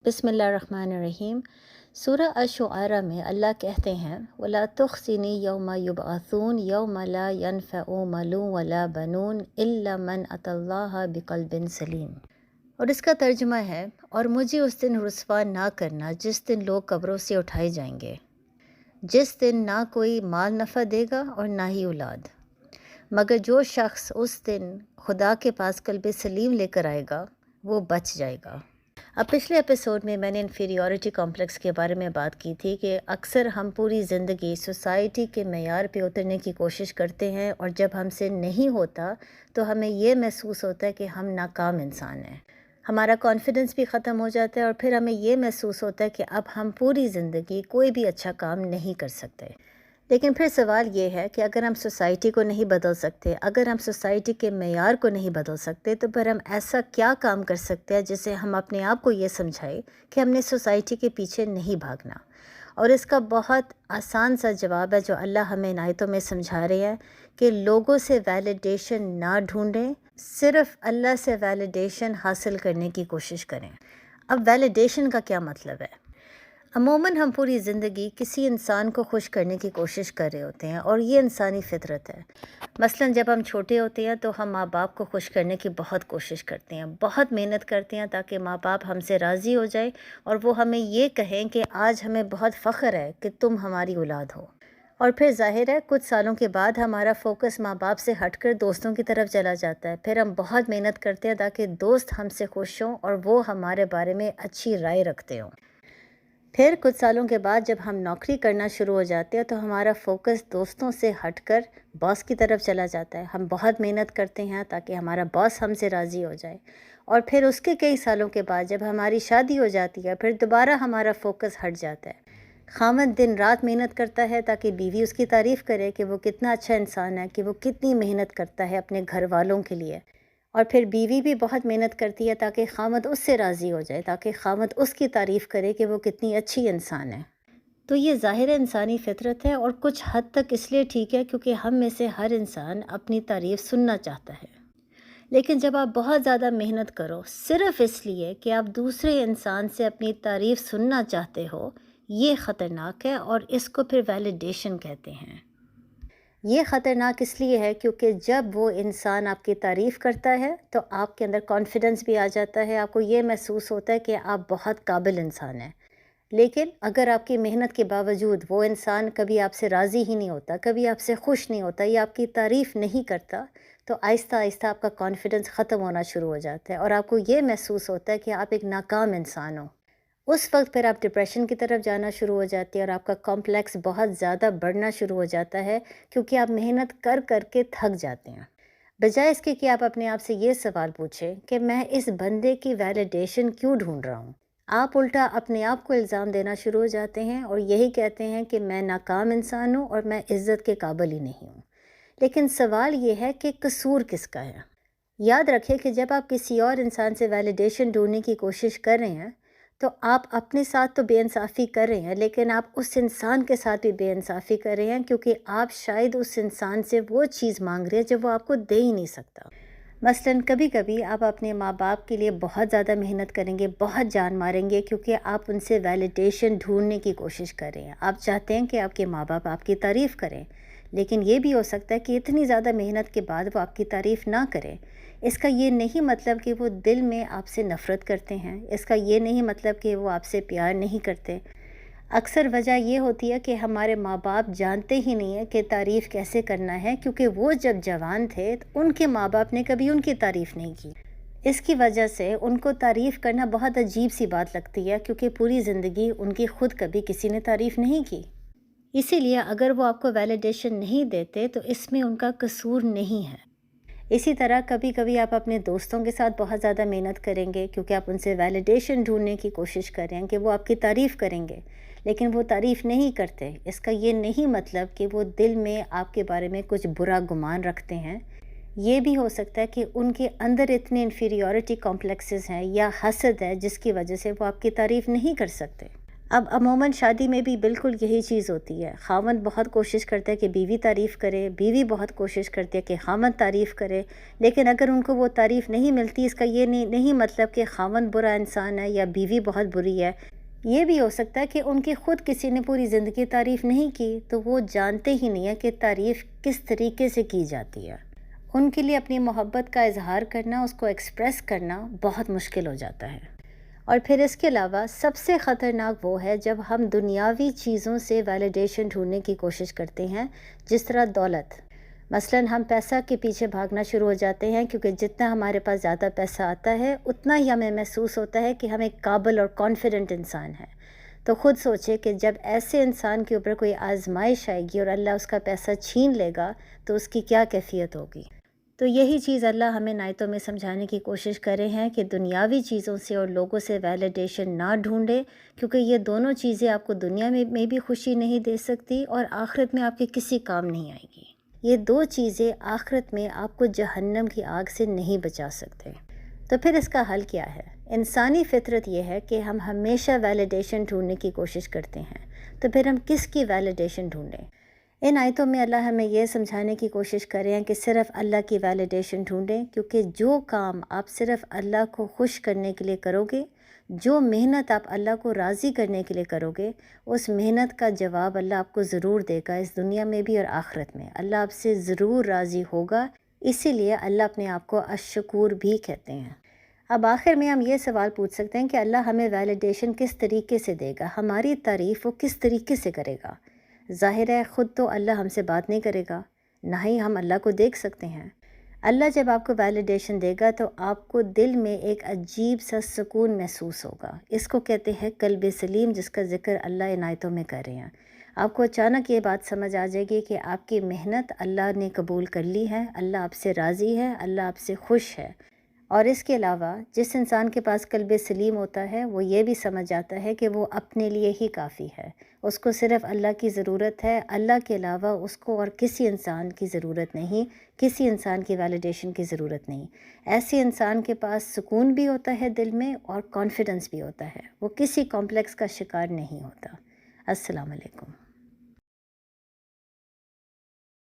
बिस्मिल्लाहिर्रहमानिर्रहीम। सूरह अश-शुआरा में अल्लाह कहते हैं, वला तुख्ज़िनी यौमा युबअसून यौमा ला यनफ़उ मलून वला बनून इल्ला मन अतल्लाह बिक़ल्बिन सलीम। और इसका तर्जुमा है, और मुझे उस दिन रुस्वा ना करना जिस दिन लोग कब्रों से उठाए जाएंगे, जिस दिन ना कोई माल नफ़ा देगा और ना ही औलाद, मगर जो शख्स उस दिन खुदा के पास कल्ब सलीम लेकर आएगा वो बच जाएगा। अब पिछले एपिसोड में मैंने इन्फीरियॉरिटी कॉम्प्लेक्स के बारे में बात की थी कि अक्सर हम पूरी ज़िंदगी सोसाइटी के मेयार पे उतरने की कोशिश करते हैं, और जब हमसे नहीं होता तो हमें ये महसूस होता है कि हम नाकाम इंसान हैं। हमारा कॉन्फिडेंस भी ख़त्म हो जाता है, और फिर हमें ये महसूस होता है कि अब हम पूरी ज़िंदगी कोई भी अच्छा काम नहीं कर सकते। लेकिन फिर सवाल ये है कि अगर हम सोसाइटी को नहीं बदल सकते, अगर हम सोसाइटी के मेयार को नहीं बदल सकते, तो फिर हम ऐसा क्या काम कर सकते हैं जिससे हम अपने आप को ये समझाएं कि हमने सोसाइटी के पीछे नहीं भागना। और इसका बहुत आसान सा जवाब है जो अल्लाह हमें इन आयतों में समझा रहे हैं कि लोगों से वैलिडेशन ना ढूंढें, सिर्फ अल्लाह से वैलिडेशन हासिल करने की कोशिश करें। अब वैलिडेशन का क्या मतलब है? अमूमन हम पूरी ज़िंदगी किसी इंसान को खुश करने की कोशिश कर रहे होते हैं, और ये इंसानी फितरत है। मसलन जब हम छोटे होते हैं तो हम माँ बाप को खुश करने की बहुत कोशिश करते हैं, बहुत मेहनत करते हैं ताकि माँ बाप हमसे राज़ी हो जाए और वो हमें ये कहें कि आज हमें बहुत फ़ख्र है कि तुम हमारी औलाद हो। और फिर ज़ाहिर है कुछ सालों के बाद हमारा फ़ोकस माँ बाप से हटकर दोस्तों की तरफ चला जाता है। फिर हम बहुत मेहनत करते हैं ताकि दोस्त हमसे खुश हों और वो हमारे बारे में अच्छी राय रखते हों। फिर कुछ सालों के बाद जब हम नौकरी करना शुरू हो जाते हैं तो हमारा फ़ोकस दोस्तों से हटकर बॉस की तरफ चला जाता है। हम बहुत मेहनत करते हैं ताकि हमारा बॉस हमसे राज़ी हो जाए। और फिर उसके कई सालों के बाद जब हमारी शादी हो जाती है, फिर दोबारा हमारा फ़ोकस हट जाता है। खामद दिन रात मेहनत करता है ताकि बीवी उसकी तारीफ़ करे कि वो कितना अच्छा इंसान है, कि वो कितनी मेहनत करता है अपने घर वालों के लिए। और फिर बीवी भी बहुत मेहनत करती है ताकि खामद उससे राज़ी हो जाए, ताकि खामद उसकी तारीफ़ करे कि वो कितनी अच्छी इंसान है। तो ये ज़ाहिर इंसानी फितरत है, और कुछ हद तक इसलिए ठीक है क्योंकि हम में से हर इंसान अपनी तारीफ़ सुनना चाहता है। लेकिन जब आप बहुत ज़्यादा मेहनत करो सिर्फ़ इसलिए कि आप दूसरे इंसान से अपनी तारीफ़ सुनना चाहते हो, ये ख़तरनाक है, और इसको फिर वैलिडेशन कहते हैं। ये ख़तरनाक इसलिए है क्योंकि जब वो इंसान आपकी तारीफ़ करता है तो आपके अंदर कॉन्फिडेंस भी आ जाता है, आपको ये महसूस होता है कि आप बहुत काबिल इंसान हैं। लेकिन अगर आपकी मेहनत के बावजूद वो इंसान कभी आपसे राज़ी ही नहीं होता, कभी आपसे खुश नहीं होता या आपकी तारीफ़ नहीं करता, तो आहिस्ता आहिस्ता आपका कॉन्फिडेंस ख़त्म होना शुरू हो जाता है और आपको ये महसूस होता है कि आप एक नाकाम इंसान हो। उस वक्त फिर आप डिप्रेशन की तरफ जाना शुरू हो जाते हैं और आपका कॉम्प्लेक्स बहुत ज़्यादा बढ़ना शुरू हो जाता है, क्योंकि आप मेहनत कर कर के थक जाते हैं। बजाय इसके कि आप अपने आप से ये सवाल पूछें कि मैं इस बंदे की वैलिडेशन क्यों ढूंढ रहा हूँ, आप उल्टा अपने आप को इल्ज़ाम देना शुरू हो जाते हैं और यही कहते हैं कि मैं नाकाम इंसान हूँ और मैं इज़्ज़त के काबिल ही नहीं हूँ। लेकिन सवाल ये है कि कसूर किसका है? याद रखें कि जब आप किसी और इंसान से वैलिडेशन ढूंढने की कोशिश कर रहे हैं तो आप अपने साथ तो बेइंसाफ़ी कर रहे हैं, लेकिन आप उस इंसान के साथ भी बेइंसाफ़ी कर रहे हैं, क्योंकि आप शायद उस इंसान से वो चीज़ मांग रहे हैं जो वो आपको दे ही नहीं सकता। मसलन कभी कभी आप अपने माँ बाप के लिए बहुत ज़्यादा मेहनत करेंगे, बहुत जान मारेंगे, क्योंकि आप उनसे वैलिडेशन ढूंढने की कोशिश कर रहे हैं। आप चाहते हैं कि आपके माँ बाप आपकी तारीफ़ करें, लेकिन ये भी हो सकता है कि इतनी ज़्यादा मेहनत के बाद वो आपकी तारीफ़ ना करें। इसका ये नहीं मतलब कि वो दिल में आपसे नफ़रत करते हैं, इसका ये नहीं मतलब कि वो आपसे प्यार नहीं करते। अक्सर वजह ये होती है कि हमारे माँ बाप जानते ही नहीं है कि तारीफ़ कैसे करना है, क्योंकि वो जब जवान थे तो उनके माँ बाप ने कभी उनकी तारीफ़ नहीं की। इसकी वजह से उनको तारीफ़ करना बहुत अजीब सी बात लगती है, क्योंकि पूरी ज़िंदगी उनकी खुद कभी किसी ने तारीफ़ नहीं की। इसीलिए अगर वो आपको वैलिडेशन नहीं देते तो इसमें उनका कसूर नहीं है। इसी तरह कभी कभी आप अपने दोस्तों के साथ बहुत ज़्यादा मेहनत करेंगे, क्योंकि आप उनसे वैलिडेशन ढूंढने की कोशिश कर रहे हैं कि वो आपकी तारीफ़ करेंगे, लेकिन वो तारीफ़ नहीं करते। इसका ये नहीं मतलब कि वो दिल में आपके बारे में कुछ बुरा गुमान रखते हैं। ये भी हो सकता है कि उनके अंदर इतने इन्फीरियॉरिटी कॉम्प्लेक्सेस हैं या हसद है जिसकी वजह से वो आपकी तारीफ़ नहीं कर सकते। اب عموماً شادی میں بھی بالکل یہی چیز ہوتی ہے، خاوند بہت کوشش کرتا ہے کہ بیوی تعریف کرے، بیوی بہت کوشش کرتی ہے کہ خاوند تعریف کرے، لیکن اگر ان کو وہ تعریف نہیں ملتی، اس کا یہ نہیں مطلب کہ خاوند برا انسان ہے یا بیوی بہت بری ہے۔ یہ بھی ہو سکتا ہے کہ ان کی خود کسی نے پوری زندگی تعریف نہیں کی، تو وہ جانتے ہی نہیں ہیں کہ تعریف کس طریقے سے کی جاتی ہے۔ ان کے لیے اپنی محبت کا اظہار کرنا، اس کو ایکسپریس کرنا بہت مشکل ہو جاتا ہے۔ اور پھر اس کے علاوہ سب سے خطرناک وہ ہے جب ہم دنیاوی چیزوں سے ویلیڈیشن ڈھونڈنے کی کوشش کرتے ہیں، جس طرح دولت۔ مثلاً ہم پیسہ کے پیچھے بھاگنا شروع ہو جاتے ہیں، کیونکہ جتنا ہمارے پاس زیادہ پیسہ آتا ہے اتنا ہی ہمیں محسوس ہوتا ہے کہ ہم ایک قابل اور کانفیڈنٹ انسان ہیں۔ تو خود سوچے کہ جب ایسے انسان کے اوپر کوئی آزمائش آئے گی اور اللہ اس کا پیسہ چھین لے گا تو اس کی کیا کیفیت ہوگی۔ تو یہی چیز اللہ ہمیں آیتوں میں سمجھانے کی کوشش کر رہے ہیں کہ دنیاوی چیزوں سے اور لوگوں سے ویلیڈیشن نہ ڈھونڈے، کیونکہ یہ دونوں چیزیں آپ کو دنیا میں بھی خوشی نہیں دے سکتی اور آخرت میں آپ کے کسی کام نہیں آئے گی۔ یہ دو چیزیں آخرت میں آپ کو جہنم کی آگ سے نہیں بچا سکتے۔ تو پھر اس کا حل کیا ہے؟ انسانی فطرت یہ ہے کہ ہم ہمیشہ ویلیڈیشن ڈھونڈنے کی کوشش کرتے ہیں، تو پھر ہم کس کی ویلیڈیشن ڈھونڈیں؟ ان آیتوں میں اللہ ہمیں یہ سمجھانے کی کوشش کر رہے ہیں کہ صرف اللہ کی ویلیڈیشن ڈھونڈیں، کیونکہ جو کام آپ صرف اللہ کو خوش کرنے کے لیے کرو گے، جو محنت آپ اللہ کو راضی کرنے کے لیے کرو گے، اس محنت کا جواب اللہ آپ کو ضرور دے گا، اس دنیا میں بھی اور آخرت میں۔ اللہ آپ سے ضرور راضی ہوگا، اسی لیے اللہ اپنے آپ کو الشکور بھی کہتے ہیں۔ اب آخر میں ہم یہ سوال پوچھ سکتے ہیں کہ اللہ ہمیں ویلیڈیشن کس طریقے سے دے گا، ہماری تعریف وہ کس طریقے سے کرے گا؟ ظاہر ہے خود تو اللہ ہم سے بات نہیں کرے گا، نہ ہی ہم اللہ کو دیکھ سکتے ہیں۔ اللہ جب آپ کو ویلیڈیشن دے گا تو آپ کو دل میں ایک عجیب سا سکون محسوس ہوگا۔ اس کو کہتے ہیں قلب سلیم، جس کا ذکر اللہ ان آیتوں میں کر رہے ہیں۔ آپ کو اچانک یہ بات سمجھ آ جائے گی کہ آپ کی محنت اللہ نے قبول کر لی ہے، اللہ آپ سے راضی ہے، اللہ آپ سے خوش ہے۔ اور اس کے علاوہ جس انسان کے پاس قلب سلیم ہوتا ہے وہ یہ بھی سمجھ آتا ہے کہ وہ اپنے لیے ہی کافی ہے، اس کو صرف اللہ کی ضرورت ہے، اللہ کے علاوہ اس کو اور کسی انسان کی ضرورت نہیں، کسی انسان کی ویلیڈیشن کی ضرورت نہیں۔ ایسے انسان کے پاس سکون بھی ہوتا ہے دل میں اور کانفیڈنس بھی ہوتا ہے، وہ کسی کمپلیکس کا شکار نہیں ہوتا۔ السلام علیکم۔